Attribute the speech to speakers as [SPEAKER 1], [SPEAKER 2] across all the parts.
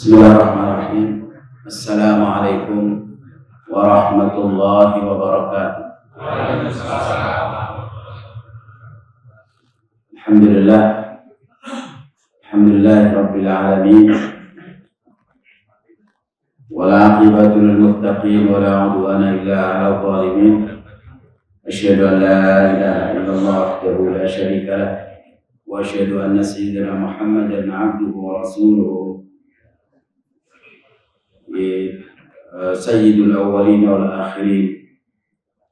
[SPEAKER 1] Bismillahirrahmanirrahim. Assalamualaikum warahmatullahi wabarakatuh. Alhamdulillah. Alhamdulillahirabbil alamin. Wal 'aqibatu lil muttaqin wa la 'udwana illa 'alal zalimin. Asyhadu an la ilaha illallah wahdahu la syarika lah wa asyhadu anna sayyidina Muhammadan 'abduhu wa rasuluhu. Sayyidul awwalin wal akhirin.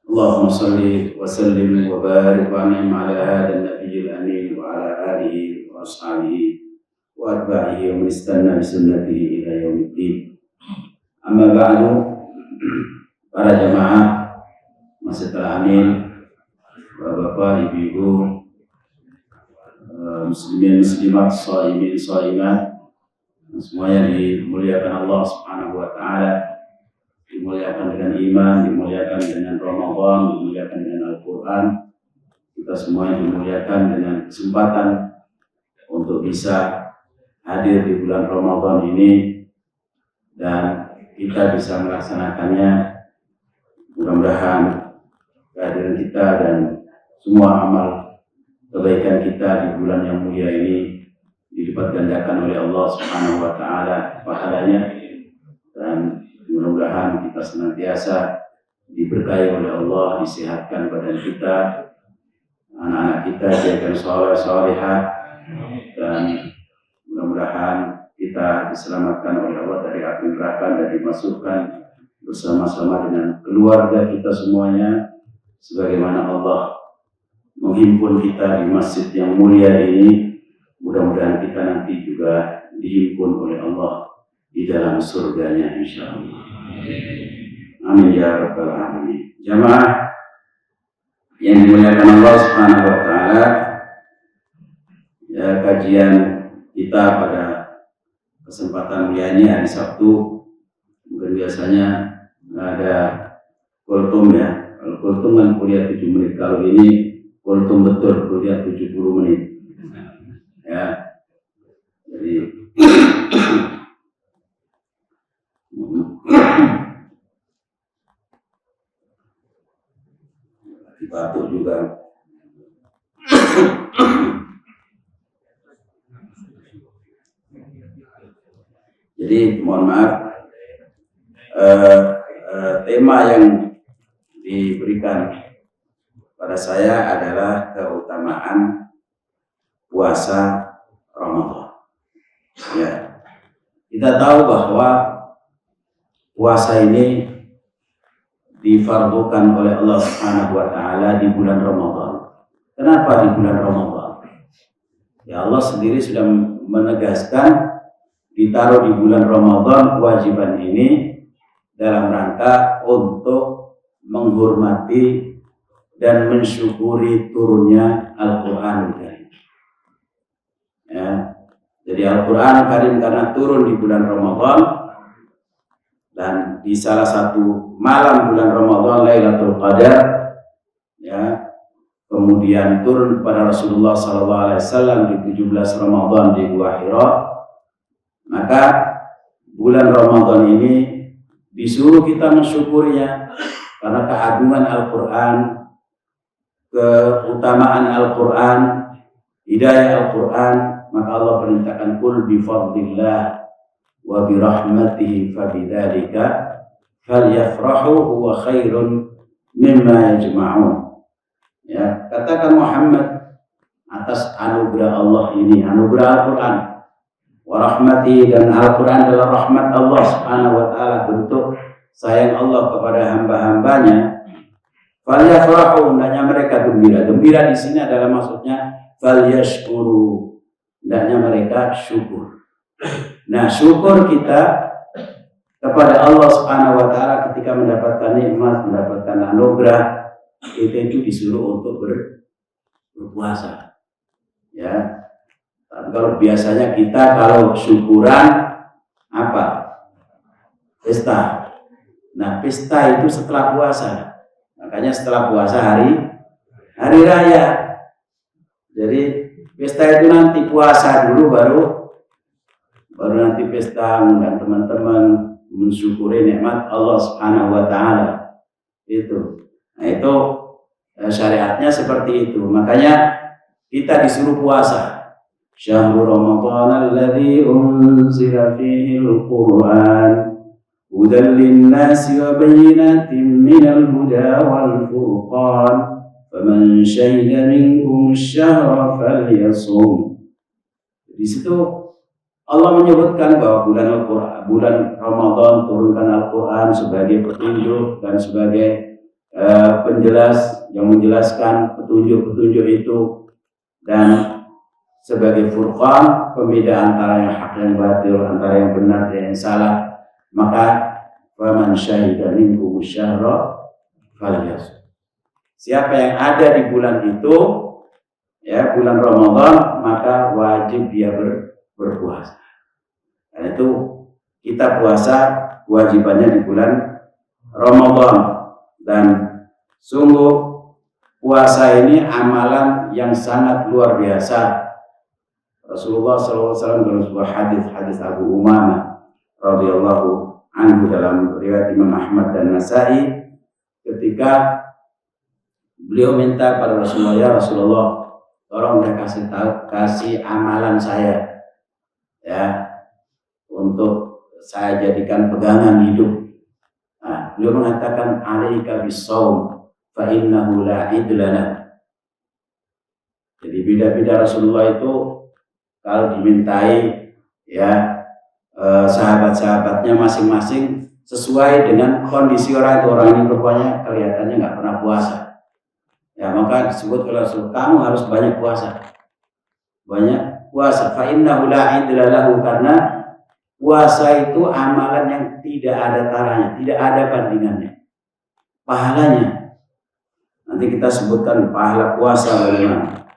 [SPEAKER 1] Allahumma salli wa sallim wa barik wa an'im ala hadha an-nabiyil amin wa ala alihi wa ashabihi wa atba'ihi wa man istanna bi sunnatihi ila yaumiddin. Amma ba'du, para jamaah masjid Al-Amin, Bapak, Ibu, muslimin muslimat, shaimin shaimat, semuanya dimuliakan Allah Subhanahu wa taala, dimuliakan dengan iman, dimuliakan dengan Ramadan, dimuliakan dengan Al-Qur'an. Kita semuanya dimuliakan dengan kesempatan untuk bisa hadir di bulan Ramadan ini dan kita bisa melaksanakannya. Mudah-mudahan kehadiran kita dan semua amal kebaikan kita di bulan yang mulia ini dilipat gandakan oleh Allah Subhanahu wa taala pahalanya, dan mudah-mudahan kita senantiasa diberkahi oleh Allah, disehatkan badan kita, anak-anak kita dijadikan saleh salihah, dan mudah-mudahan kita diselamatkan oleh Allah dari api neraka dan dimasukkan bersama-sama dengan keluarga kita semuanya, sebagaimana Allah menghimpun kita di masjid yang mulia ini. Mudah-mudahan kita nanti juga dihimpun oleh Allah di dalam surganya insyaallah. Amin ya rabbal alamin. Jamaah yang dimuliakan Allah Subhanahu wa taala, ya, kajian kita pada kesempatan mulia ini hari Sabtu, mungkin biasanya ada kultum ya. Kalau kultum kan kuliah 7 menit, kalau ini kultum betul kuliah 70 menit. Ya, jadi batuk juga. Jadi mohon maaf, tema yang diberikan pada saya adalah keutamaan puasa Ramadan. Ya, kita tahu bahwa puasa ini difardukan oleh Allah Subhanahu wa taala di bulan Ramadan. Kenapa di bulan Ramadan? Ya, Allah sendiri sudah menegaskan ditaruh di bulan Ramadan kewajiban ini dalam rangka untuk menghormati dan mensyukuri turunnya Al-Qur'an Karim. Ya, jadi Al-Qur'an Karim karena turun di bulan Ramadan dan di salah satu malam bulan Ramadan, Lailatul Qadar, ya, kemudian turun kepada Rasulullah SAW di 17 Ramadan di Gua Hira. Maka bulan Ramadan ini disuruh kita mensyukurinya karena keagungan Al-Qur'an, keutamaan Al-Qur'an, hidayah Al-Qur'an. Maka Allah perintahkan kul bi fadlillah wa bi rahmatihi fabidzalika falyafrahu huwa khairun mimma yajma'un. Ya, katakan Muhammad atas anugerah Allah ini, anugerah Al-Qur'an, wa rahmatihi, dan Al-Qur'an adalah rahmat Allah Subhanahu wa taala, bentuk sayang Allah kepada hamba-hambanya. Falyafrahu, hendaknya mereka gembira. Gembira di sini adalah maksudnya falyashkuru, hendaknya mereka syukur. Nah, syukur kita kepada Allah Subhanahu wa taala ketika mendapatkan nikmat, mendapatkan anugerah, kita itu disuruh untuk berpuasa. Ya. Tapi kalau biasanya kita kalau syukuran apa? Pesta. Nah, pesta itu setelah puasa. Makanya setelah puasa hari raya. Jadi pesta itu nanti puasa dulu baru baru nanti pesta dan teman-teman mensyukuri nikmat Allah Subhanahu wa taala. Itu. Nah, itu syariatnya seperti itu. Makanya kita disuruh puasa. Syahrul Ramadan alladzi unzila fihi al-Qur'an hudan lin-nasi wa bayyinatin minal huda wal furqan faman syahida minkum asy-syahra falyasum. Di situ Allah menyebutkan bahwa bulan Ramadan turunkan Al-Quran sebagai petunjuk dan sebagai penjelas yang menjelaskan petunjuk-petunjuk itu, dan sebagai furqan, pembeda antara yang hak dan batil, antara yang benar dan yang salah. Maka faman syahida minkum syahra falyasum. Siapa yang ada di bulan itu, ya bulan Ramadan, maka wajib dia berpuasa. Karena itu kita puasa kewajibannya di bulan Ramadan, dan sungguh puasa ini amalan yang sangat luar biasa. Rasulullah SAW dalam sebuah hadis Abu Umamah radhiyallahu anhu dalam riwayat Imam Ahmad dan Nasai, ketika beliau minta pada Rasulullah, ya Rasulullah, tolong dia kasih amalan saya, ya, untuk saya jadikan pegangan hidup. Nah, beliau mengatakan alaika bis-shaum fa innahu la idlana. Jadi bida-bida Rasulullah itu kalau dimintai, ya, sahabat-sahabatnya masing-masing sesuai dengan kondisi orang itu. Orang ini rupanya kelihatannya nggak pernah puasa, ya, maka disebut oleh Rasul, kamu harus banyak puasa, banyak puasa. Fa innahu la idlalahu, karena puasa itu amalan yang tidak ada taranya, tidak ada bandingannya pahalanya. Nanti kita sebutkan pahala puasa bagaimana,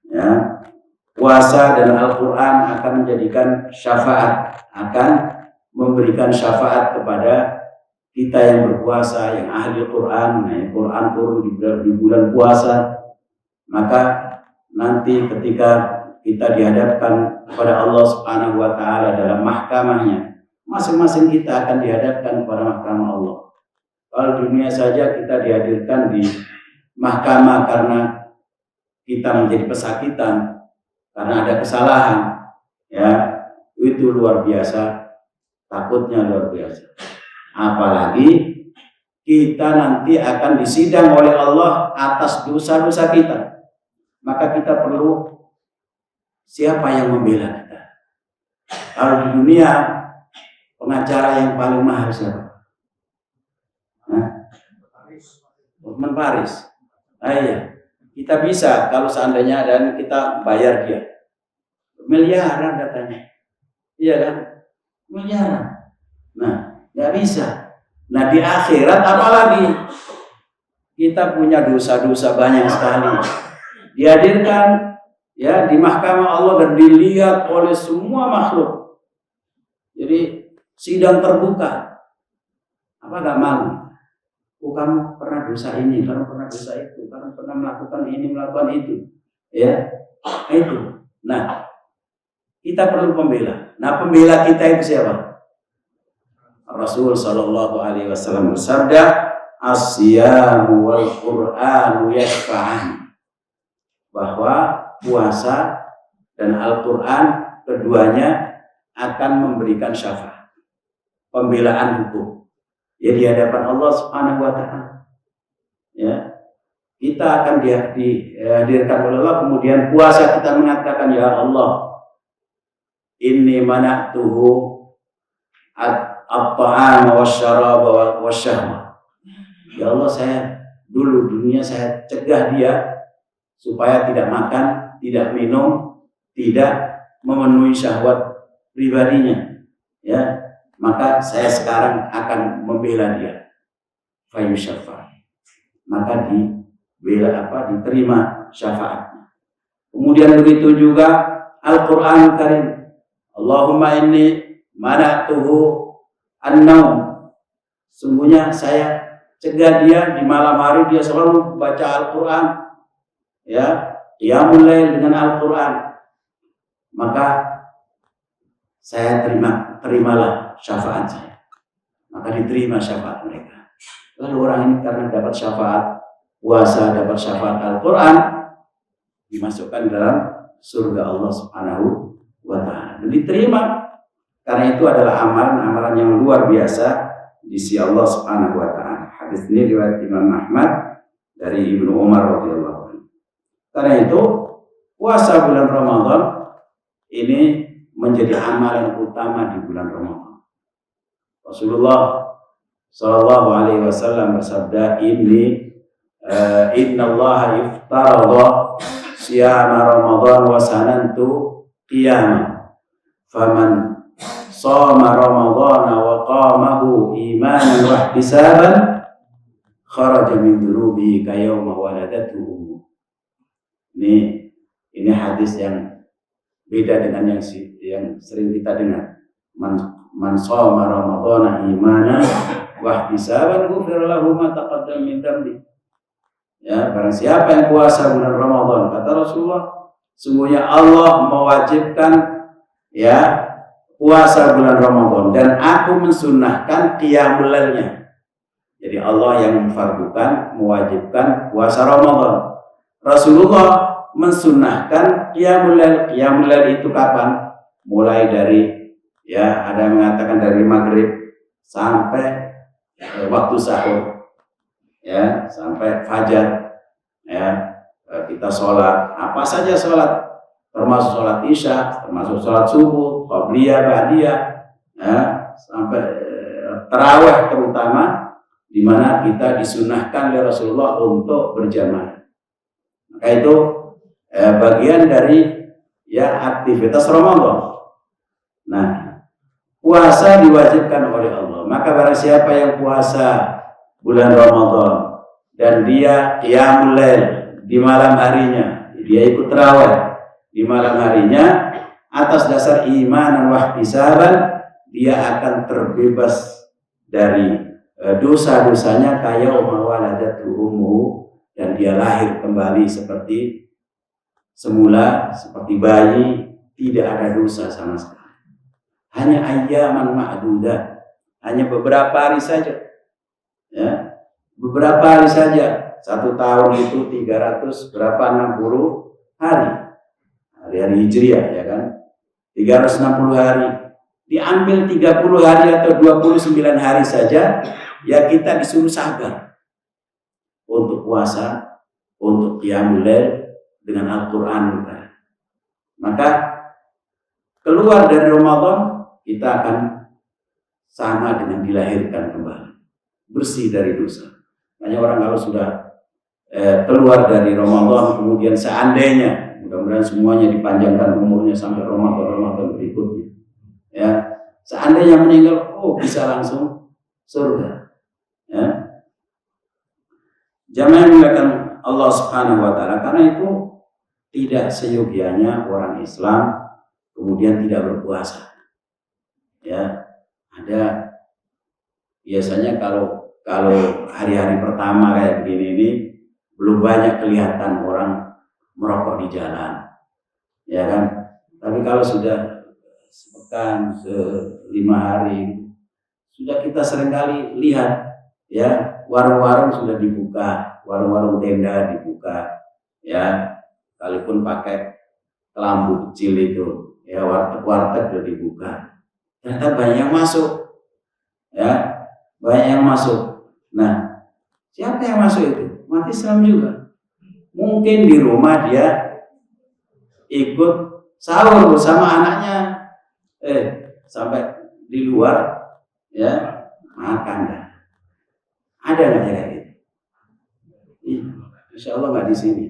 [SPEAKER 1] ya. Puasa dan Al-Quran akan menjadikan syafaat, akan memberikan syafaat kepada kita yang berpuasa, yang ahli Quran. Nah, Quran turun di bulan puasa, maka nanti ketika kita dihadapkan kepada Allah Subhanahu wa taala dalam mahkamahnya, masing-masing kita akan dihadapkan kepada mahkamah Allah. Kalau di dunia saja kita dihadirkan di mahkamah karena kita menjadi pesakitan, karena ada kesalahan, ya, itu luar biasa, takutnya luar biasa. Apalagi kita nanti akan disidang oleh Allah atas dosa-dosa kita, maka kita perlu siapa yang membela kita. Kalau di dunia, pengacara yang paling mahal siapa? Hotman Paris. Iya. Kita bisa, kalau seandainya dan kita bayar dia miliaran katanya, iya kan, miliaran. Nah, nggak bisa. Nah, di akhirat apalagi kita punya dosa-dosa banyak sekali, dihadirkan, ya, di mahkamah Allah dan dilihat oleh semua makhluk. Jadi sidang terbuka. Apa nggak malu? Oh, kamu pernah dosa ini, kamu pernah dosa itu, kamu pernah melakukan ini, melakukan itu, ya, itu. Nah, kita perlu pembela. Nah, pembela kita itu siapa? Rasul Shallallahu Alaihi Wasallam bersabda, "As-siyamu wal Qur'anu yashfa'an." Bahwa puasa dan Al-Quran keduanya akan memberikan syafaat, pembelaan hukum, ya, di hadapan Allah Subhanahu wa taala. Ya, kita akan dihadirkan oleh Allah, kemudian puasa kita mengatakan, ya Allah, inni mana'tuhu at-ta'ama wasyaraba wasyahwa. Ya Allah, saya dulu dunia saya cegah dia supaya tidak makan, tidak minum, tidak memenuhi syahwat pribadinya, ya. Maka saya sekarang akan membela dia, fayusyafa, maka diterima syafaatnya. Kemudian begitu juga Al-Quran Karim, Allahumma inni mana'tuhu an-naum, sungguhnya saya cegah dia di malam hari dia selalu baca Al-Quran, ya, qiyamul lail dengan Al-Quran, maka saya terimalah syafaat saya. Maka diterima syafaat mereka. Lalu orang ini karena dapat syafaat puasa, dapat syafaat Al-Quran, dimasukkan dalam surga Allah Subhanahu wa Ta'ala. Dan diterima karena itu adalah amalan yang luar biasa di sisi Allah Subhanahu wa Ta'ala. Hadis ini riwayat Imam Ahmad dari Ibnu Umar radhiyallahu anhu. Karena itu puasa bulan Ramadan ini menjadi amalan utama di bulan Ramadan. Rasulullah Shallallahu Alaihi Wasallam bersabda, Innallaha iftaradha siyama Ramadan wa sanantu qiyamah. Faman shoma Ramadan wa qamahu imanan wa ihtisaban kharaja min dhunubihi kayawma waladatu ummuh. Ini hadis yang beda dengan yang sering kita dengar. Man shoma Ramadhana imanan wa ihtisaban ghufira lahu ma taqaddama min dhanbi. Ya, barang siapa yang puasa bulan Ramadan, kata Rasulullah, sungguhnya Allah mewajibkan ya puasa bulan Ramadan dan aku mensunnahkan qiyamul lailnya. Jadi Allah yang memfardukan, mewajibkan puasa Ramadan. Rasulullah mensunnahkan qiyamul lail. Qiyamul lail itu kapan? Mulai dari ya ada yang mengatakan dari maghrib sampai waktu sahur, ya sampai fajar, ya kita sholat apa saja sholat, termasuk sholat isya, termasuk sholat subuh, qabliyah, ba'diyah, ya sampai tarawih terutama, di mana kita disunahkan oleh Rasulullah untuk berjamaah. Maka itu bagian dari ya aktivitas Ramadan. Nah, puasa diwajibkan oleh Allah. Maka barang siapa yang puasa bulan Ramadan dan dia qiyamul lail di malam harinya, dia ikut tarawih di malam harinya atas dasar iman dan wahtisaban, dia akan terbebas dari dosa-dosanya kayauma waladatu ummuh, dan dia lahir kembali seperti semula, seperti bayi, tidak ada dosa sama sekali. Hanya ayyaman ma'dudah, hanya beberapa hari saja, ya, beberapa hari saja. 1 tahun itu 360 hari, hari-hari hijriah, ya kan, 360 hari. Diambil 30 hari atau 29 hari saja, ya kita disuruh sabar untuk puasa, untuk qiyamul lail dengan Al-Quran. Maka keluar dari Ramadan, kita akan sama dengan dilahirkan kembali, bersih dari dosa. Hanya orang kalau sudah keluar dari Ramadan, kemudian seandainya, mudah-mudahan semuanya dipanjangkan umurnya sampai Ramadan berikutnya, ya, seandainya meninggal, bisa langsung surga, ya. Jamaah yang dimuliakan Allah Subhanahu wa Ta'ala, karena itu tidak seyogianya orang Islam kemudian tidak berpuasa. Ya, ada biasanya kalau hari-hari pertama kayak begini ini belum banyak kelihatan orang merokok di jalan, ya kan. Tapi kalau sudah sepekan, 5 hari, sudah kita seringkali lihat, ya, warung-warung sudah dibuka, warung-warung tenda dibuka, ya, sekalipun pakai kelambu kecil itu, ya, warteg-warteg sudah dibuka. Ternyata banyak yang masuk, ya, banyak yang masuk. Nah, siapa yang masuk itu? Umat Islam juga. Mungkin di rumah dia ikut sahur bersama anaknya, sampai di luar, ya, makan dah. Ada nggak ya kayak gitu? Insya Allah nggak di sini.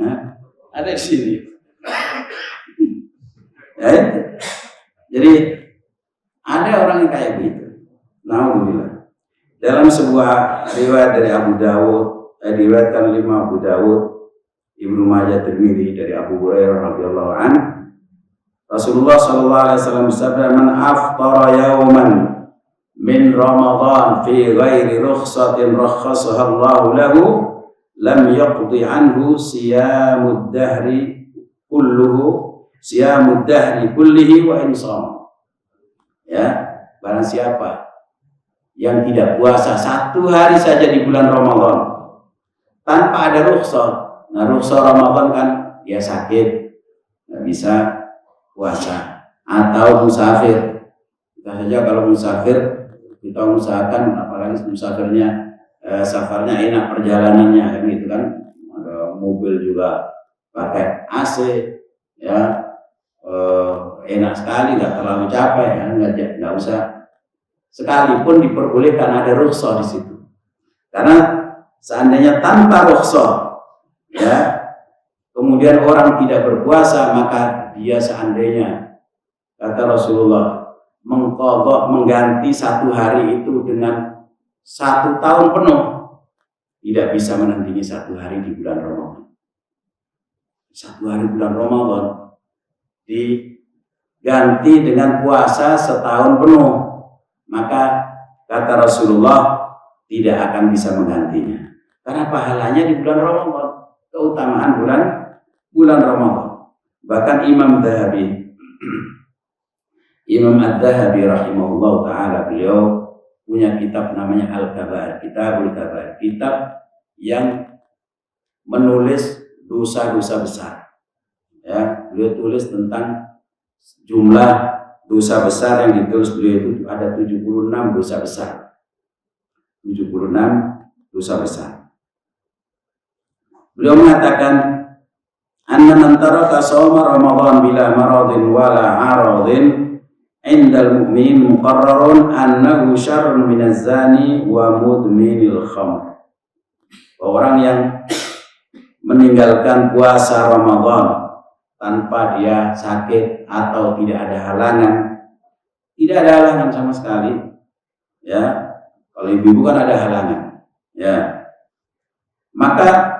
[SPEAKER 1] Nah, ada di sini. Ya, jadi ada orang yang kayak gitu. Alhamdulillah. Dalam sebuah riwayat dari Abu Dawud, diriwayatkan oleh Abu Dawud, Ibnu Majah, Tirmidzi, dari Abu Hurairah radhiyallahu anhu, Rasulullah sallallahu alaihi wasallam bersabda, "Man aftara yawman min Ramadan fi ghairi rukhsatin rakhasaha Allah lahu lam yaqdi anhu siyamud dahri kulluhu siyamud dahri kullihi wa insam. Ya, barang siapa yang tidak puasa 1 hari saja di bulan Ramadan tanpa ada rukhsah. Nah, rukhsah Ramadan kan dia sakit, nggak bisa puasa, atau musafir. Kita saja kalau musafir kita usahakan, apalagi musafirnya safarnya enak perjalanannya kan gitu kan, ada mobil juga pakai AC ya, enak sekali, nggak terlalu capek ya, nggak usah, sekalipun diperbolehkan ada rukhsah di situ. Karena seandainya tanpa rukhsah ya, kemudian orang tidak berpuasa, maka dia seandainya, kata Rasulullah, mengganti 1 hari itu dengan 1 tahun penuh, tidak bisa menandingi 1 hari di bulan Ramadan. 1 hari bulan Ramadan diganti dengan puasa setahun penuh, maka kata Rasulullah tidak akan bisa menggantinya, karena pahalanya di bulan Ramadan, keutamaan bulan Ramadan. Bahkan Imam Ad-Dhahabi rahimahullah ta'ala, beliau punya kitab namanya Al-Kabair, Kitabul Kabair, kitab yang menulis dosa-dosa besar ya. Beliau tulis tentang jumlah dosa besar yang ditulis beliau itu ada 76 dosa besar. 76 dosa besar. Beliau mengatakan, anna man taraka shawma Ramadan bila maradin wala aradin indal mu'min muqarrarun annahu syarrun minaz zani wa mudminil khamr. Orang yang meninggalkan puasa Ramadan tanpa dia sakit atau tidak ada halangan sama sekali ya. Kalau ibu-ibu kan ada halangan ya, maka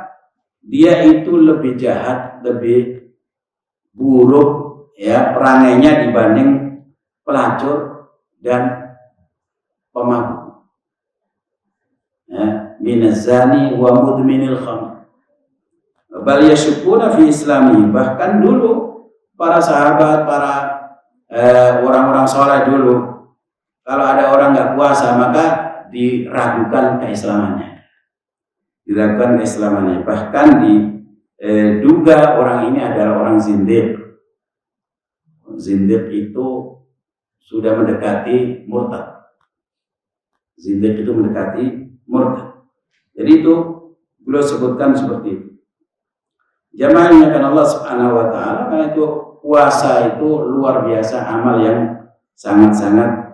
[SPEAKER 1] dia itu lebih jahat, lebih buruk ya perangainya dibanding pelacur dan pemabuk ya. Minazani wa mudminil khamr bal yashukuna fi islami. Bahkan dulu para sahabat, para orang-orang soleh dulu, kalau ada orang nggak puasa maka diragukan keislamannya, bahkan diduga orang ini adalah orang zindiq. Zindiq itu sudah mendekati murtad. Jadi itu beliau sebutkan seperti itu. Jamaah yang akan Allah Subhanahu wa ta'ala, karena itu puasa itu luar biasa, amal yang sangat-sangat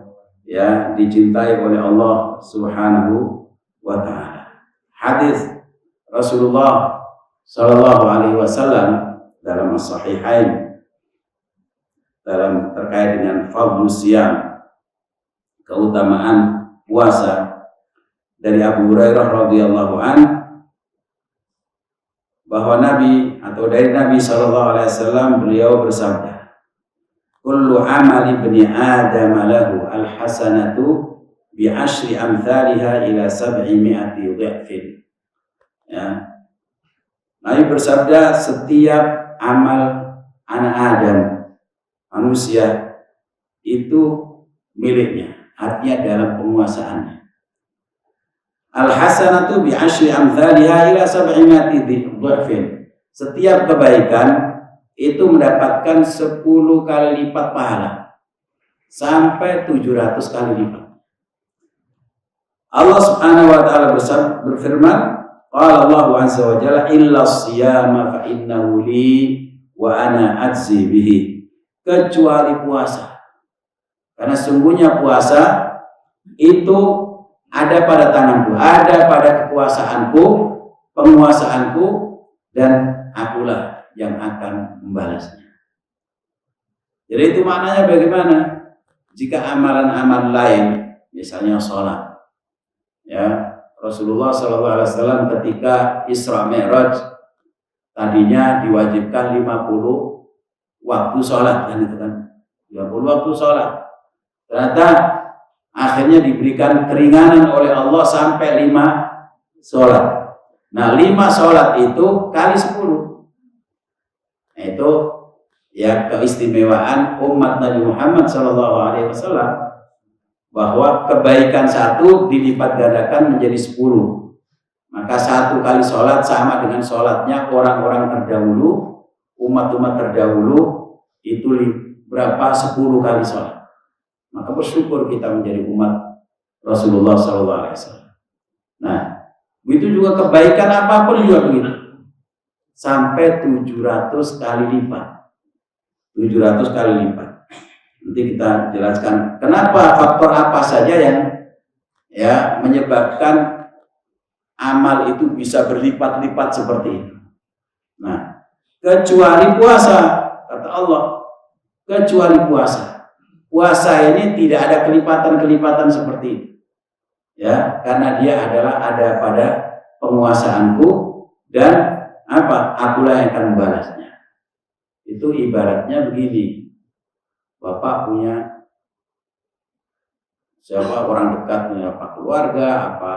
[SPEAKER 1] ya dicintai oleh Allah Subhanahu wa ta'ala. Hadis Rasulullah sallallahu alaihi wasallam dalam as-sahihain dalam terkait dengan fadlus siyam, keutamaan puasa, dari Abu Hurairah radhiyallahu an, bahwa Nabi sallallahu alaihi wasallam beliau bersabda, kullu amali ibni adam lahu alhasanatu bi asyri amthaliha ila 700 dha'fin. Ya. Nabi bersabda, setiap amal anak Adam, manusia, itu miliknya, artinya dalam penguasaannya. Al-hasanatu bi asyri amthaliha ila 700 dha'fin. Setiap kebaikan itu mendapatkan 10 kali lipat pahala, sampai 700 kali lipat. Allah Subhanahu wa ta'ala berfirman, qala Allahu azza wa jalla, illa siyama fa innahu li wa ana ajzi bihi. Kecuali puasa, karena sungguhnya puasa itu ada pada tanganku, ada pada kekuasaanku, penguasaanku, dan akulah yang akan membalasnya. Jadi itu maknanya bagaimana? Jika amalan-amalan lain, misalnya sholat, ya, Rasulullah SAW ketika Isra Mi'raj tadinya diwajibkan 50 waktu sholat, kan itu kan, 50 waktu sholat. Ternyata akhirnya diberikan keringanan oleh Allah sampai 5 sholat. Nah, 5 sholat itu kali 10. Nah, itu ya keistimewaan umat Nabi Muhammad SAW, bahwa kebaikan satu dilipat gandakan menjadi 10. Maka satu kali sholat sama dengan sholatnya orang-orang terdahulu, umat-umat terdahulu itu berapa? 10 kali sholat. Maka bersyukur kita menjadi umat Rasulullah SAW. Nah, begitu juga kebaikan apapun juga begitu. Sampai 700 kali lipat. 700 kali lipat. Nanti kita jelaskan kenapa, faktor apa saja yang ya menyebabkan amal itu bisa berlipat-lipat seperti itu. Nah, kecuali puasa, kata Allah, kecuali puasa. Puasa ini tidak ada kelipatan-kelipatan seperti itu. Ya, karena dia adalah ada pada penguasaanku dan apa? Akulah yang akan membalasnya. Itu ibaratnya begini. Bapak punya siapa orang dekatnya, apa keluarga, apa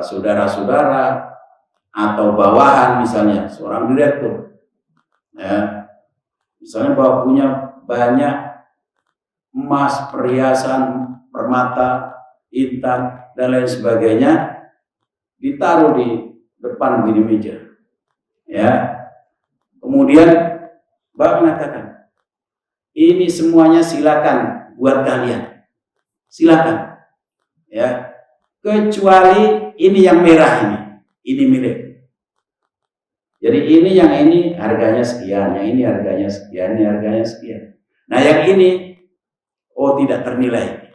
[SPEAKER 1] saudara-saudara atau bawahan, misalnya seorang direktur, ya, misalnya bapak punya banyak emas, perhiasan, permata, intan dan lain sebagainya, ditaruh di depan gini meja, ya. Kemudian bapak mengatakan, ini semuanya silakan buat kalian, silakan, ya. Kecuali ini yang merah ini milik. Jadi ini harganya sekian, yang ini harganya sekian, ini harganya sekian. Nah yang ini, oh tidak ternilai.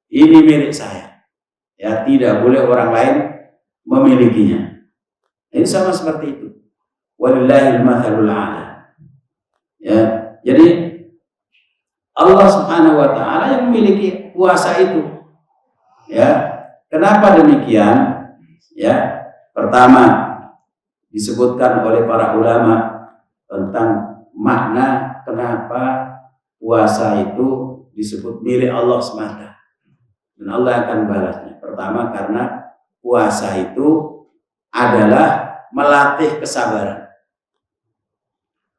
[SPEAKER 1] Ini milik saya. Ya tidak boleh orang lain memilikinya. Ini sama seperti itu. Walillahil mathalul a'la. Ya, jadi Allah Subhanahu wa taala yang memiliki kuasa itu. Ya, kenapa demikian? Ya, pertama disebutkan oleh para ulama tentang makna kenapa puasa itu disebut milik Allah semata dan Allah akan balasnya. Pertama karena puasa itu adalah melatih kesabaran.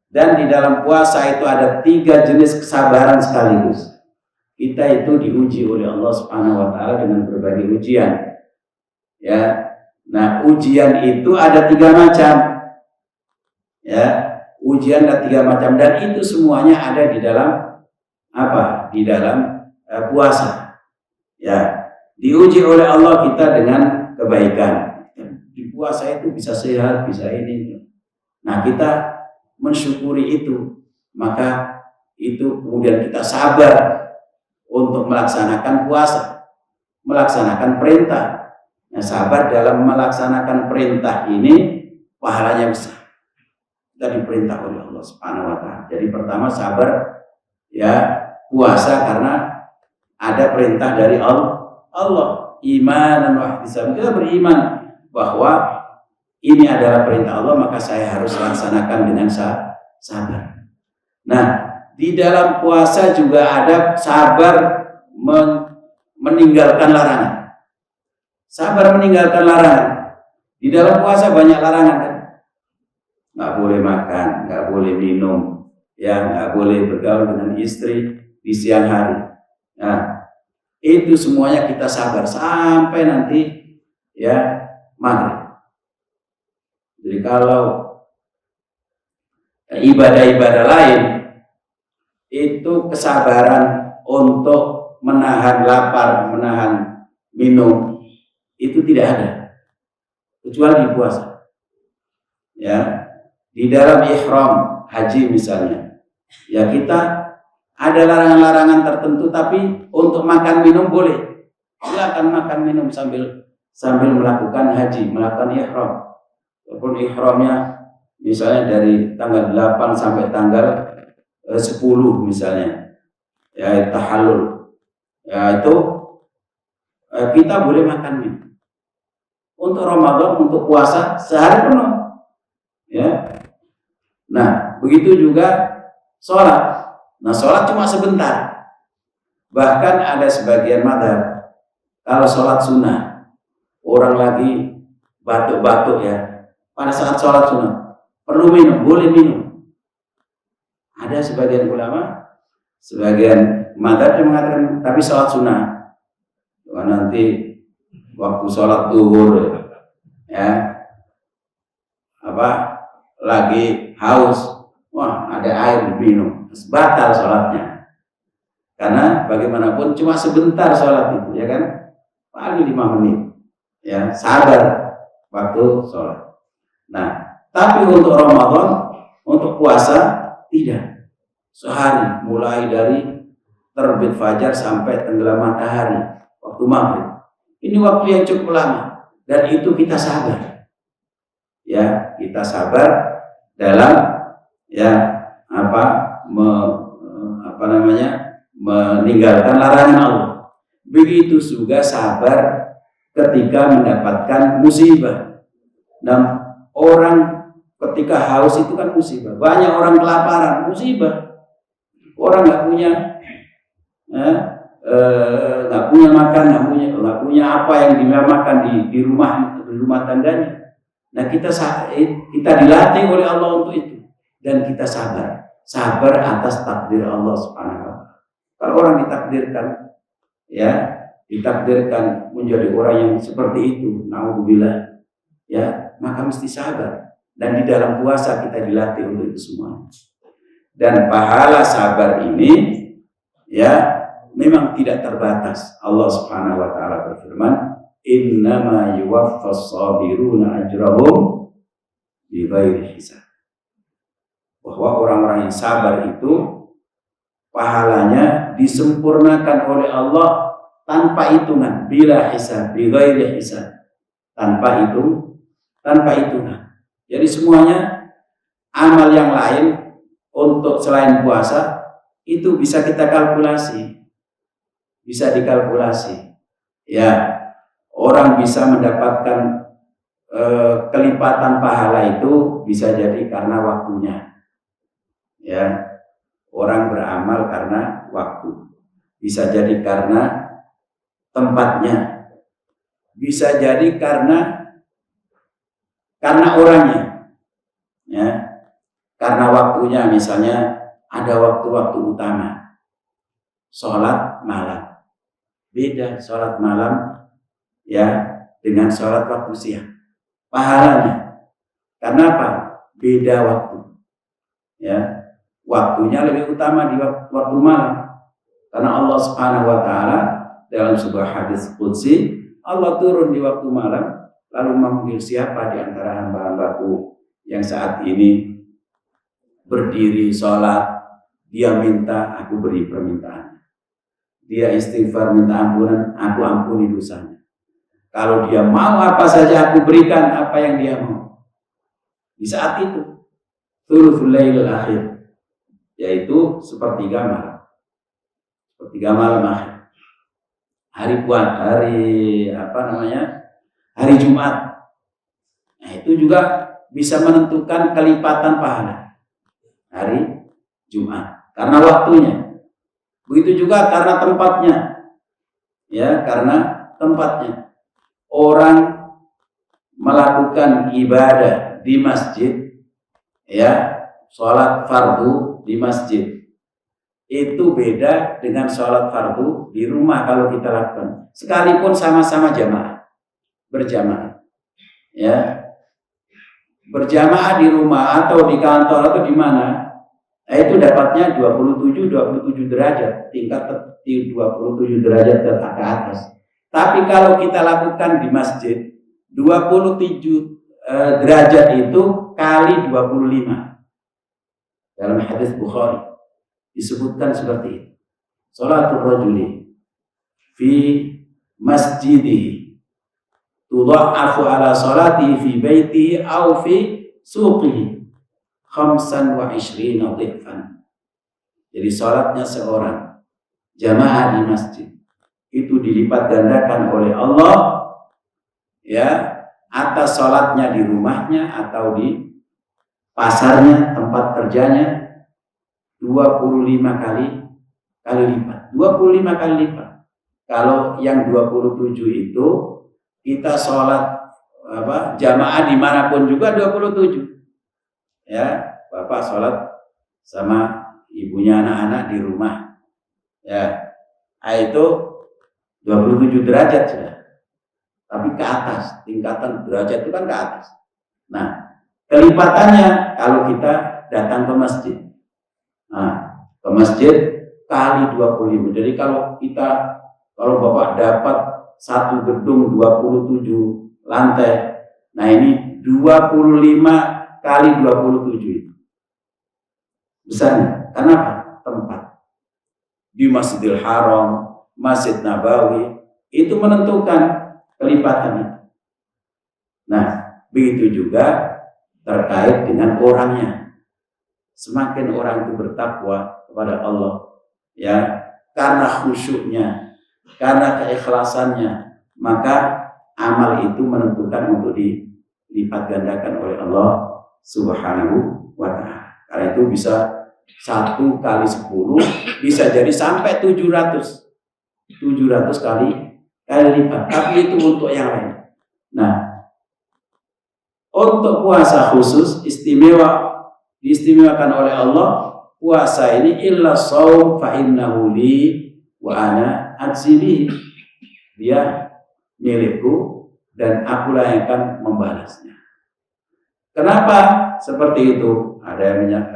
[SPEAKER 1] Dan di dalam puasa itu ada 3 jenis kesabaran sekaligus. Kita itu diuji oleh Allah Subhanahu wa taala dengan berbagai ujian. Ya. Nah, ujian itu ada 3 macam. Ya, ujian ada 3 macam dan itu semuanya ada di dalam apa? Di dalam puasa. Ya, diuji oleh Allah kita dengan kebaikan. Di puasa itu bisa sehat, bisa ini. Nah, kita mensyukuri itu, maka itu kemudian kita sabar untuk melaksanakan puasa, melaksanakan perintah. Nah, sabar dalam melaksanakan perintah ini pahalanya besar. Kita diperintah oleh Allah Subhanahu wa taala. Jadi pertama sabar ya puasa karena ada perintah dari Allah. Iman dan wahtisab. Kita beriman bahwa ini adalah perintah Allah, maka saya harus laksanakan dengan sabar. Nah, di dalam puasa juga ada sabar meninggalkan larangan. Sabar meninggalkan larangan. Di dalam puasa banyak larangan kan? Nggak boleh makan, nggak boleh minum, ya nggak boleh bergaul dengan istri di siang hari. Nah, itu semuanya kita sabar sampai nanti ya maghrib. Jadi kalau ibadah-ibadah lain itu kesabaran untuk menahan lapar, menahan minum itu tidak ada kecuali di puasa. Ya, di dalam ihram haji misalnya, ya kita ada larangan-larangan tertentu, tapi untuk makan minum boleh. Silakan makan minum sambil melakukan haji, melakukan ihram. Walaupun ihramnya misalnya dari tanggal 8 sampai tanggal 10 misalnya, ya tahallul, ya itu kita boleh makan minum. Untuk Ramadan, untuk puasa sehari penuh, ya. Nah, begitu juga sholat. Nah, sholat cuma sebentar. Bahkan ada sebagian mazhab kalau sholat sunnah, orang lagi batuk-batuk ya, pada saat sholat sunnah perlu minum, boleh minum. Ada sebagian ulama, sebagian madzhab yang mengatakan tapi sholat sunnah. Nanti waktu sholat zuhur ya lagi haus, wah ada air diminum, batal sholatnya. Karena bagaimanapun cuma sebentar sholat itu, ya kan, paling 5 menit, ya sabar waktu sholat. Nah, tapi untuk Ramadan, untuk puasa tidak, sehari mulai dari terbit fajar sampai tenggelam matahari waktu maghrib. Ini waktu yang cukup lama dan itu kita sabar, ya kita sabar dalam meninggalkan larangan Allah. Begitu juga sabar ketika mendapatkan musibah. Dan orang ketika haus itu kan musibah. Banyak orang kelaparan, musibah. Orang nggak punya makan, nggak punya apa yang dia makan di rumah tangganya. Nah kita dilatih oleh Allah untuk itu dan kita sabar atas takdir Allah Subhanahu wa Ta'ala. Kalau orang ditakdirkan menjadi orang yang seperti itu, naudzubillah, ya maka mesti sabar. Dan di dalam puasa kita dilatih untuk itu semua. Dan pahala sabar ini ya memang tidak terbatas. Allah Subhanahu wa Ta'ala berfirman, innama yuwaffas sabiruna ajrahum bighairi hisab. Bahwa orang-orang yang sabar itu pahalanya disempurnakan oleh Allah tanpa hitungan, bila hisab, bighairi hisab, tanpa hitungan. Jadi semuanya amal yang lain untuk selain puasa itu bisa kita kalkulasi, bisa dikalkulasi. Ya, orang bisa mendapatkan kelipatan pahala itu bisa jadi karena waktunya. Ya, orang beramal karena waktu, bisa jadi karena tempatnya, bisa jadi karena orangnya, ya, karena waktunya. Misalnya ada waktu-waktu utama, sholat malam, beda sholat malam ya dengan sholat waktu siang pahalanya. Karena apa? Beda waktu, ya. Waktunya lebih utama di waktu malam. Karena Allah Subhanahu wa Ta'ala dalam sebuah hadis qudsi, Allah turun di waktu malam lalu memanggil siapa di antara hamba-hambaku yang saat ini berdiri sholat, dia minta, aku beri permintaan. Dia istighfar minta ampunan, aku ampuni dosanya. Kalau dia mau apa saja aku berikan apa yang dia mau. Di saat itu thuluthul lailil akhir, yaitu sepertiga malam akhir, hari Jumat. Nah itu juga bisa menentukan kelipatan pahala hari Jumat karena waktunya. Begitu juga karena tempatnya, ya, karena tempatnya. Orang melakukan ibadah di masjid, ya, sholat fardu di masjid itu beda dengan sholat fardu di rumah kalau kita lakukan, sekalipun sama-sama berjamaah, ya, berjamaah di rumah atau di kantor atau di mana, itu dapatnya 27 derajat, tingkat 27 derajat ke atas. Tapi kalau kita lakukan di masjid, 27 derajat itu kali 25. Dalam hadis Bukhari disebutkan seperti itu. Salatul rajuli fi masjidihi tudha'afu ala salatihi fi baitihi aw fi suqihi 25 dhifan. Jadi salatnya seorang jamaah di masjid itu dilipat gandakan oleh Allah, ya, atas salatnya di rumahnya atau di pasarnya, tempat kerjanya, 25 kali lipat. 25 kali lipat. Kalau yang 27 itu kita sholat jamaah dimanapun juga 27. Ya, Bapak sholat sama ibunya anak-anak di rumah, ya, itu 27 derajat sudah. Tapi ke atas, tingkatan derajat itu kan ke atas. Nah, kelipatannya kalau kita datang ke masjid. Nah, ke masjid kali 25. Jadi kalau Bapak dapat satu gedung 27 lantai, nah ini 25 kali 27 itu. Besarnya. Kenapa? Tempat. Di Masjidil Haram, Masjid Nabawi, itu menentukan kelipatannya. Nah, begitu juga terkait dengan orangnya. Semakin orang itu bertakwa kepada Allah, ya, karena khusyuknya, karena keikhlasannya, maka amal itu menentukan untuk dilipat gandakan oleh Allah Subhanahu wa ta'ala. Karena itu bisa 1 kali 10 bisa jadi sampai 700 kali lipat. Tapi itu untuk yang lain. Nah, untuk puasa khusus diistimewakan oleh Allah. Puasa ini illa shaum fa innahu li wa ana ajzi. Dia milikku dan akulah yang akan membalasnya. Kenapa seperti itu? Ada yang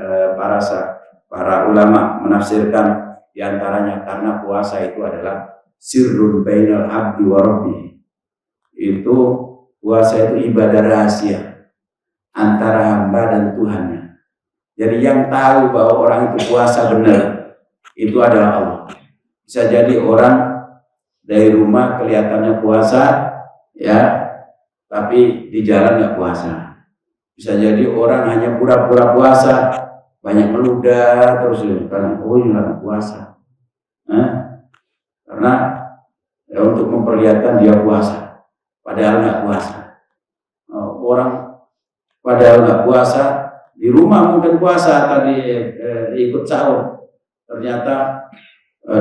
[SPEAKER 1] para ulama menafsirkan diantaranya karena puasa itu adalah sirrun bainal abdi wa rabbih. Itu puasa itu ibadah rahasia antara hamba dan Tuhannya. Jadi yang tahu bahwa orang itu puasa benar itu adalah Allah. Bisa jadi orang dari rumah kelihatannya puasa, ya, tapi di jalan nggak puasa. Bisa jadi orang hanya pura-pura puasa, banyak meludah terus karena ini nggak puasa. Karena ya, untuk memperlihatkan dia puasa, padahal nggak puasa. Orang padahal nggak puasa, di rumah mungkin puasa tadi ikut sahur, ternyata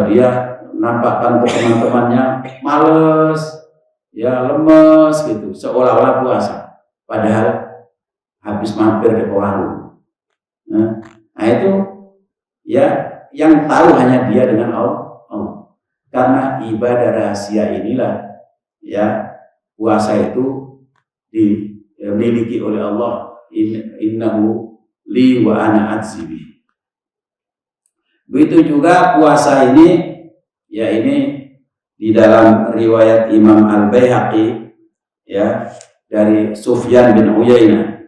[SPEAKER 1] dia nampakkan ke teman-temannya males, ya lemes gitu, seolah-olah puasa, padahal habis mampir ke warung. Nah itu ya yang tahu hanya dia dengan Allah. Karena ibadah rahasia inilah ya puasa itu dimiliki oleh Allah. Innahu li wa ana ajzi. Begitu juga puasa ini, ya ini di dalam riwayat Imam Al-Baihaqi, ya, dari Sufyan bin Uyainah.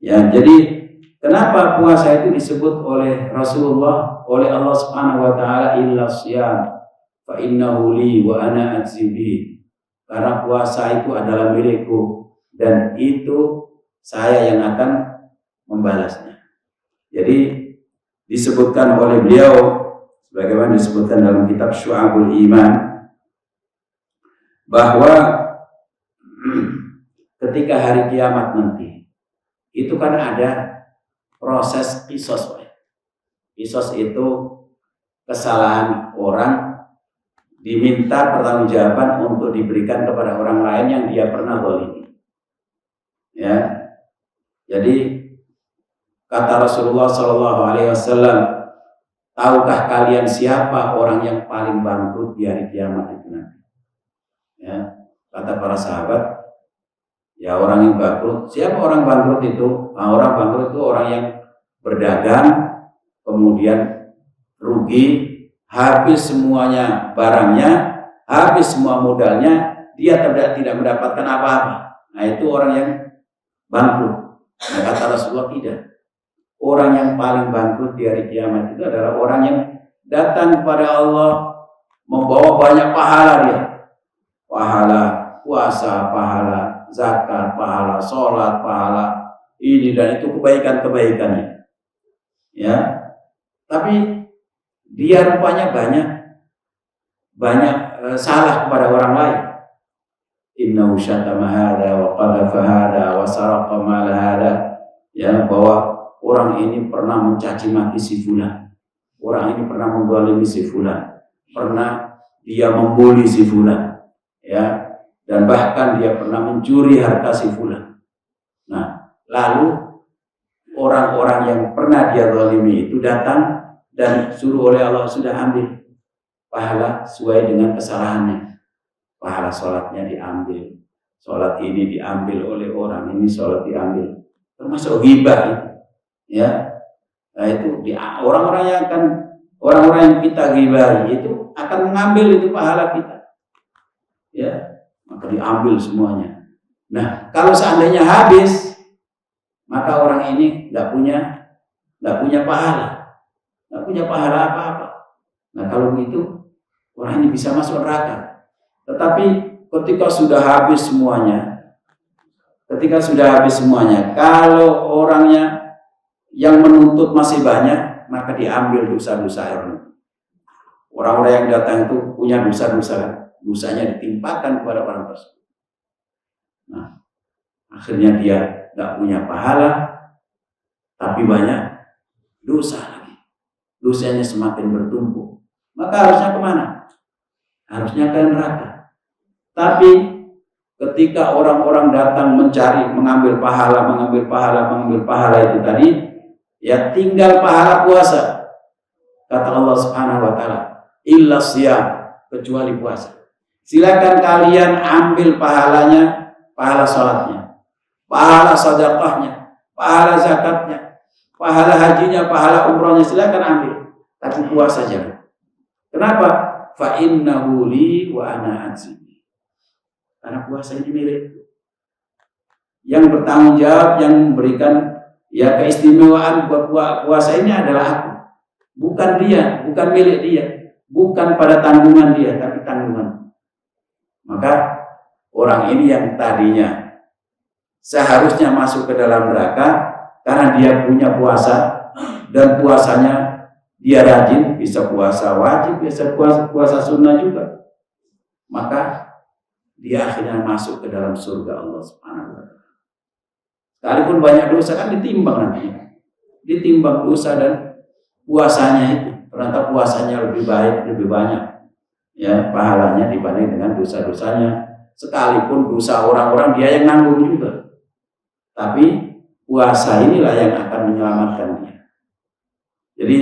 [SPEAKER 1] Ya, jadi kenapa puasa itu disebut oleh Rasulullah, oleh Allah Subhanahu wa taala illa shiyam fa innahu li wa ana ajzi bihi. Karena puasa itu adalah milikku dan itu saya yang akan membalasnya. Jadi disebutkan oleh beliau sebagaimana disebutkan dalam kitab Syu'abul Iman bahwa ketika hari kiamat nanti itu kan ada proses qisas. Qisas itu kesalahan orang diminta pertanggungjawaban untuk diberikan kepada orang lain yang dia pernah zalimi. Ya. Jadi kata Rasulullah SAW, tahukah kalian siapa orang yang paling bangkrut di hari kiamat itu nanti? Ya, kata para sahabat, ya orang yang bangkrut. Siapa orang bangkrut itu? Nah, orang bangkrut itu orang yang berdagang, kemudian rugi, habis semuanya barangnya, habis semua modalnya, dia tidak mendapatkan apa-apa. Nah itu orang yang bangkrut. Nah, kata Rasulullah tidak. Orang yang paling bangkrut di hari kiamat itu adalah orang yang datang kepada Allah membawa banyak pahala dia. Pahala puasa, pahala zakat, pahala sholat, pahala ini dan itu kebaikan-kebaikannya. Ya. Tapi dia rupanya banyak salah kepada orang lain. Innahu syatama hada wa qadhafa hada wa saraqa mal hada. Ya, bahwa orang ini pernah mencaci maki si fulan, orang ini pernah mendzalimi si fulan, pernah dia membuli si fulan, ya, dan bahkan dia pernah mencuri harta si fulan. Nah, lalu orang-orang yang pernah dia zalimi itu datang dan suruh oleh Allah, sudah ambil pahala sesuai dengan kesalahannya. Pahala sholatnya diambil, sholat ini diambil oleh orang ini, sholat diambil, termasuk ghibah itu, ya. Nah itu orang-orang yang kita ghibahi itu akan mengambil itu pahala kita, ya, maka diambil semuanya. Nah kalau seandainya habis, maka orang ini nggak punya pahala, apa-apa. Nah kalau begitu orang ini bisa masuk neraka. Tetapi ketika sudah habis semuanya, kalau orangnya yang menuntut masih banyak, maka diambil dosa-dosa orang-orang yang datang itu punya dosa-dosa, dosanya ditimpakan kepada orang tersebut. Nah akhirnya dia nggak punya pahala, tapi banyak dosa lagi, dosanya semakin bertumpuk. Maka harusnya kemana? Harusnya ke neraka. Tapi ketika orang-orang datang mencari, mengambil pahala itu tadi, ya tinggal pahala puasa. Kata Allah Subhanahu wa taala, illa shiyam, kecuali puasa. Silakan kalian ambil pahalanya, pahala sholatnya, pahala sedekahnya, pahala zakatnya, pahala hajinya, pahala umrohnya, silakan ambil. Tapi puasa jangan. Kenapa? Fa innahu li wa ana ajzi. Karena puasa ini milik. Yang bertanggung jawab, yang memberikan ya keistimewaan buat puasa ini adalah aku. Bukan dia, bukan milik dia, bukan pada tanggungan dia, tapi tanggungan. Maka orang ini yang tadinya seharusnya masuk ke dalam neraka karena dia punya puasa dan puasanya dia rajin, bisa puasa wajib, bisa puasa sunnah juga, maka dia akhirnya masuk ke dalam surga Allah Subhanahu wa taala. Sekalipun banyak dosa kan ditimbang nantinya. Ditimbang dosa dan puasanya itu. Ternyata puasanya lebih baik, lebih banyak ya pahalanya dibanding dengan dosa-dosanya. Sekalipun dosa orang-orang dia yang nanggung juga. Tapi puasa inilah yang akan menyelamatkan dia. Jadi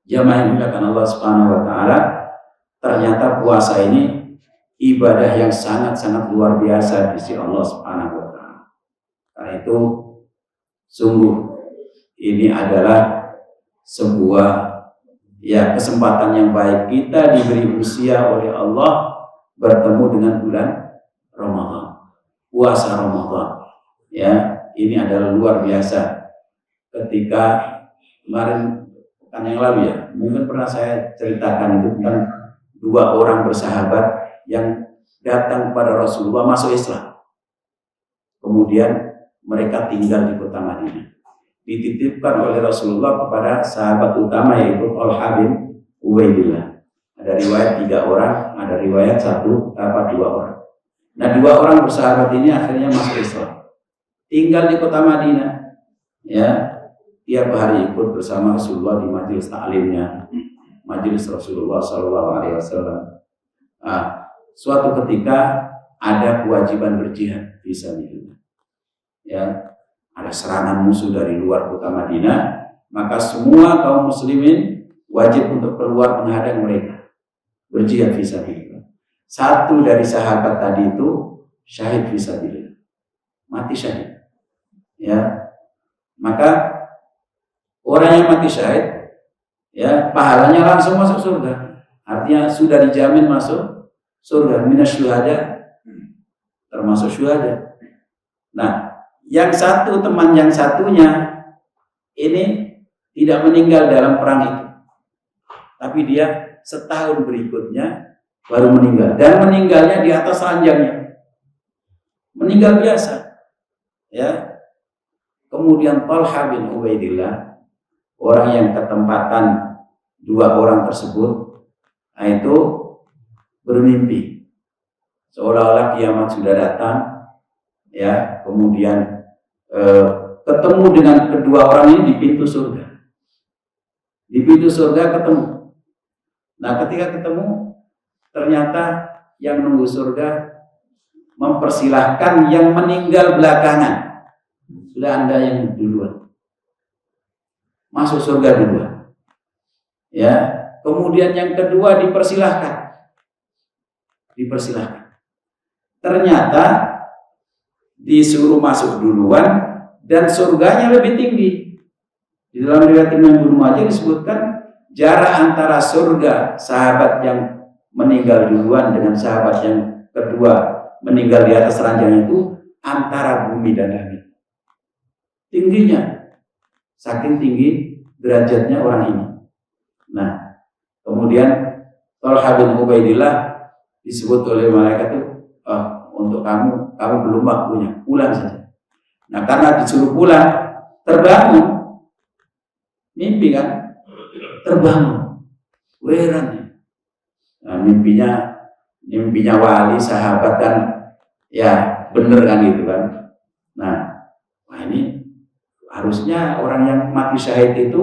[SPEAKER 1] jamaah yang dimuliakan Allah Subhanahu wa taala, ternyata puasa ini ibadah yang sangat-sangat luar biasa di sisi Allah Subhanahu wa taala. Karena itu sungguh ini adalah sebuah ya kesempatan yang baik, kita diberi usia oleh Allah bertemu dengan bulan Ramadan, puasa Ramadan. Ya, ini adalah luar biasa. Ketika kemarin pekan yang lalu ya, mungkin pernah saya ceritakan itu tentang dua orang bersahabat yang datang kepada Rasulullah masuk Islam. Kemudian mereka tinggal di kota Madinah. Dititipkan oleh Rasulullah kepada sahabat utama yaitu Thalhah bin Ubaidillah. Ada riwayat 3 orang, ada riwayat 2 orang. Nah 2 orang bersahabat ini akhirnya masuk Islam. Tinggal di kota Madinah. Ya, tiap hari ikut bersama Rasulullah di majelis ta'limnya, majelis Rasulullah SAW. Nah, suatu ketika ada kewajiban berjihad fisabilillah. Ya, ada serangan musuh dari luar kota Madinah, maka semua kaum muslimin wajib untuk keluar menghadang mereka, berjihad fisabilillah. Satu dari sahabat tadi itu syahid fisabilillah, mati syahid. Ya, maka orang yang mati syahid, ya pahalanya langsung masuk surga. Artinya sudah dijamin masuk surga, minas syuhada, termasuk syuhada. Nah, yang satu teman yang satunya ini tidak meninggal dalam perang itu, tapi dia setahun berikutnya baru meninggal, dan meninggalnya di atas ranjangnya, meninggal biasa. Ya, kemudian Thalhah bin Ubaidillah, orang yang ketempatan 2 orang tersebut, nah itu bermimpi seolah-olah kiamat sudah datang. Ya, kemudian ketemu dengan kedua orang ini di pintu surga. Di pintu surga ketemu. Nah, ketika ketemu, ternyata yang nunggu surga mempersilahkan yang meninggal belakangan. Sudah Anda yang duluan, masuk surga duluan. Ya, kemudian yang kedua dipersilahkan. Ternyata disuruh masuk duluan dan surganya lebih tinggi. Di dalam riwayat Imam Ibnu Majah disebutkan jarak antara surga sahabat yang meninggal duluan dengan sahabat yang kedua meninggal di atas ranjang itu antara bumi dan langit. Tingginya, saking tinggi derajatnya orang ini. Nah, kemudian Thalhah bin Ubaidillah disebut oleh malaikat itu, untuk kamu belum waktunya, pulang saja. Nah, karena disuruh pulang, terbangun, mimpi kan, terbangun, heran. Nah, mimpinya wali, sahabat kan, ya bener kan gitu kan. Nah, ini harusnya orang yang mati syahid itu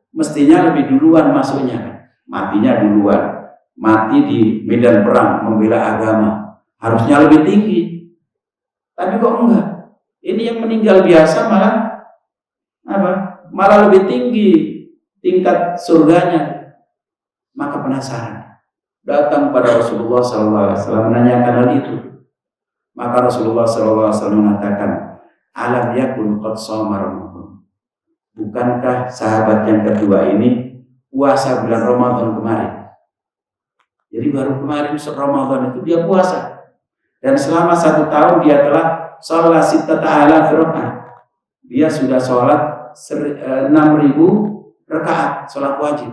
[SPEAKER 1] mestinya lebih duluan masuknya kan, matinya duluan, mati di medan perang membela agama, harusnya lebih tinggi. Tapi kok enggak? Ini yang meninggal biasa malah lebih tinggi tingkat surganya. Maka penasaran, datang pada Rasulullah SAW menanyakan hal itu. Maka Rasulullah SAW mengatakan, alam yakun qad shoma Ramadan. Bukankah sahabat yang kedua ini puasa bulan Ramadan kemarin? Jadi baru kemarin Ramadan itu dia puasa. Dan selama 1 tahun dia telah sholat sittata alaf rakaat. Dia sudah sholat 6.000 rakaat sholat wajib.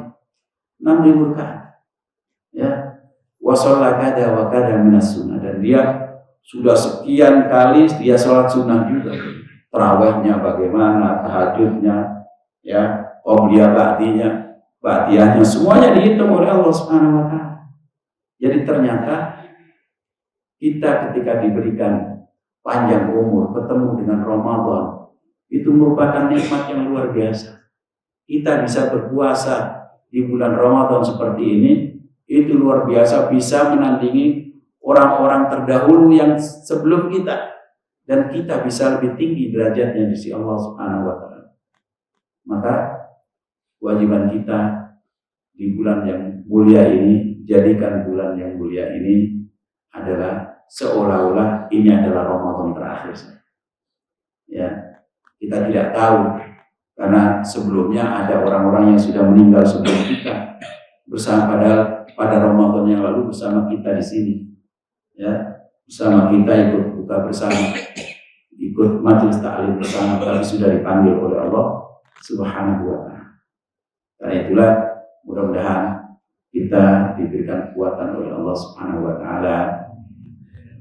[SPEAKER 1] 6.000 rakaat. Ya. Wa sholat kada wa kada minas sunnah. Dan dia sudah sekian kali dia sholat sunnah juga. Tarawihnya bagaimana, tahajudnya, ya, qobliyah ba'diyahnya, semuanya dihitung oleh Allah Subhanahu wa taala. Jadi ternyata kita ketika diberikan panjang umur, ketemu dengan Ramadan, itu merupakan nikmat yang luar biasa. Kita bisa berpuasa di bulan Ramadan seperti ini, itu luar biasa, bisa menandingi orang-orang terdahulu yang sebelum kita. Dan kita bisa lebih tinggi derajatnya di sisi Allah Subhanahu wa taala. Maka kewajiban kita di bulan yang mulia ini, jadikan bulan yang mulia ini adalah seolah-olah ini adalah Ramadan terakhir. Ya, kita tidak tahu karena sebelumnya ada orang-orang yang sudah meninggal sebelum kita bersama pada Ramadan yang lalu bersama kita di sini. Ya, bersama kita ikut buka bersama, ikut majelis ta'lim bersama, tapi sudah dipanggil oleh Allah Subhanahu wa taala. Karena itulah mudah-mudahan kita diberikan kekuatan oleh Allah Subhanahu wa taala,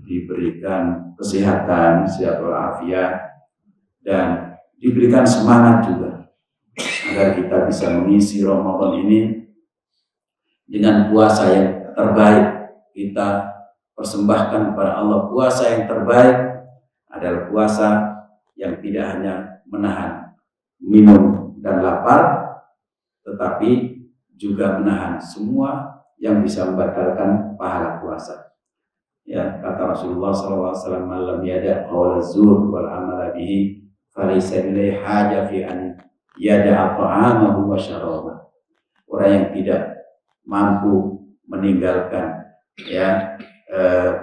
[SPEAKER 1] diberikan kesehatan, sehat walafiat, dan diberikan semangat juga agar kita bisa mengisi Ramadan ini dengan puasa yang terbaik. Kita persembahkan kepada Allah puasa yang terbaik adalah puasa yang tidak hanya menahan minum dan lapar, tetapi juga menahan semua yang bisa membatalkan pahala puasa. Ya, kata Rasulullah SAW, "Malam yada qaul az-zur wal amal bihi, falaysa ilaihi haja fi an yada ta'amahu wa syarabah." Orang yang tidak mampu meninggalkan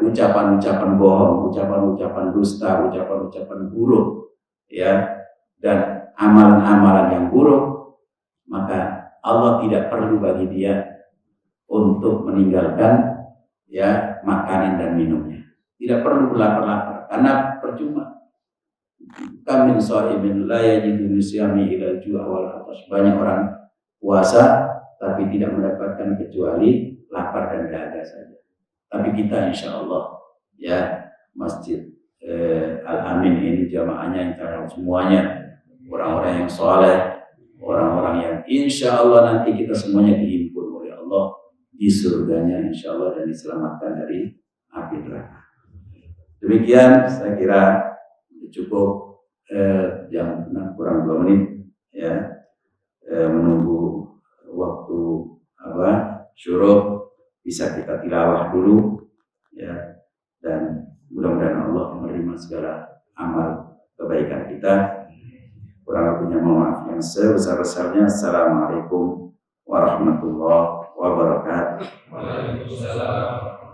[SPEAKER 1] ucapan-ucapan bohong, ucapan-ucapan dusta, ucapan-ucapan buruk, ya, dan amalan-amalan yang buruk, maka Allah tidak perlu bagi dia untuk meninggalkan makanan dan minumnya. Tidak perlu berlapar-lapar karena percuma. Kamin sha'imin la yajidu lisyami ila al-ju'a wal 'atash. Banyak orang puasa tapi tidak mendapatkan kecuali lapar dan dahaga saja. Tapi kita insya Allah Masjid Al-Amin ini jamaahnya yang semuanya orang-orang yang soleh, orang-orang yang insya Allah nanti kita semuanya dihimpun oleh Allah di surganya insya Allah dan diselamatkan dari api neraka. Demikian saya kira cukup jam kurang 2 menit menunggu waktu syuruk bisa kita tilawah dulu dan mudah-mudahan Allah menerima segala amal kebaikan kita. Kurang lebihnya mohon maaf yang sebesar-besarnya. Assalamualaikum warahmatullahi wabarakatuh.
[SPEAKER 2] Waalaikumsalam.